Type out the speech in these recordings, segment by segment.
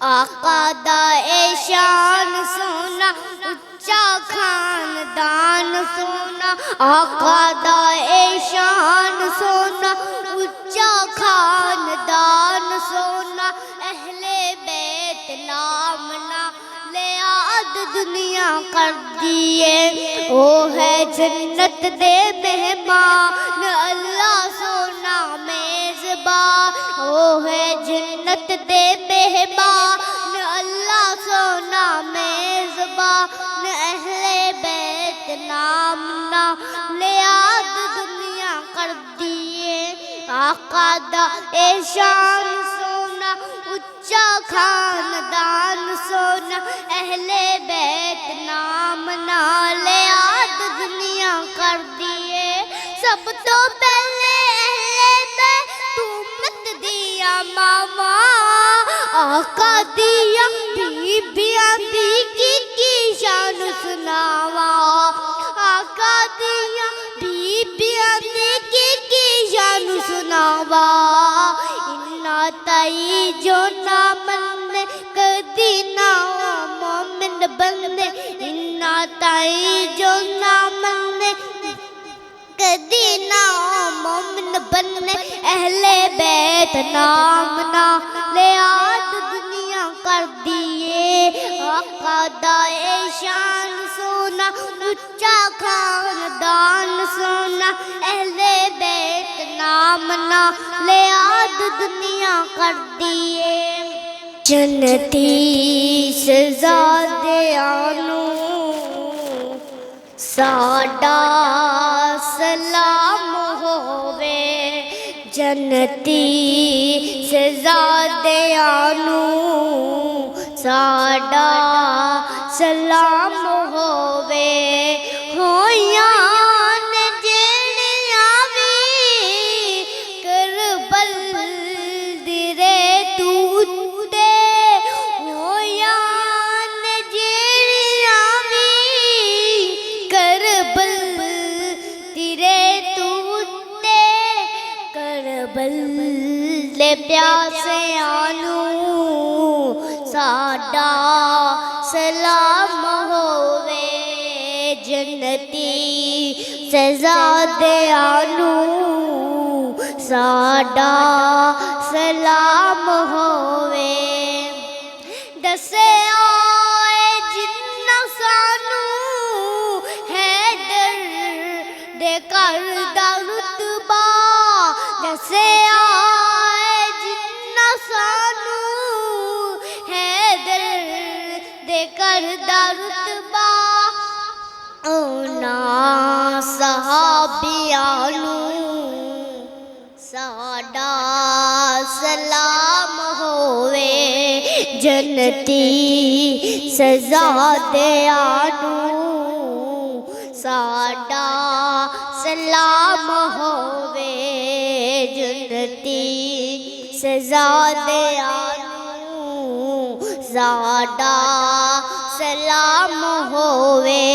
آقا دا شان سونا اچا خاندان سونا آقا دا شان سونا اچا خاندان سونا اہل بیت نامنا لیاد دنیا کر دیے وہ ہے جنت دے مہمان اللہ سونا میزبان وہ ہے جنت دے مہمان اللہ سونا میزبان اہل بیت نامنا لیاد دنیا کر دیے آقا دا شان سونا اچا خاندان سونا اہل بیت نامنا لیاد دنیا کر دیے سب تو پہلے اہل بیت امت دیا ماما آقا دیا بیبیاں دی کی شان سناوا آقا دیا بیبیاں دی کی شان سناوا انہا تائی جو نہ مننے کدی نہ مومن بندے انہا تائی جو نہ مننے کدی نہ مومن بننے اہل بیت نامنا لیاد دنیا کر دیے آقا دا شان سونا اچا خاندان سونا اہل بیت نامنا لیاد دنیا کر دیے جنتی شہزادیانو ساڈا سلام ہووے جنتی شہزادیانو ساڈا سلام ہووے ہویاں نے جڑیاں وی کربل دی ریت اُتے ہویاں نے جڑیاں وی کربل دی ریت اُتے کربل دے پیاسیاں ساڈا سلام ہووے جنتی شہزادیانو ساڈا سلام ہووے دسیا جنہ سانو حیدر دے گھر دا رتبہ دسیا جنہ سانو حیدر دے گھر دا رتبہ اونا صحابیانو ساڈا سلام ہووے جنتی شہزادیانو ساڈا سلام ہووے جنتی شہزادیانو ساڈا سلام ہووے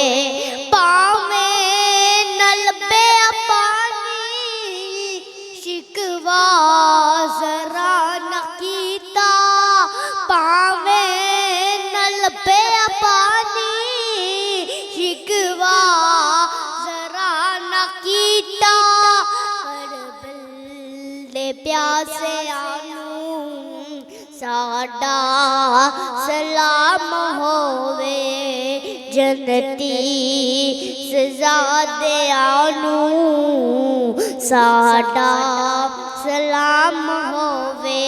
پاویں نہ لبے پانی شکوا ذرا نہ کیتا پاویں نہ لبے پانی شکوا ذرا نہ کیتا کربل دے پیاسیانو ساڈا سلام ہووے جنتی شہزادیانو ساڈا سلام ہووے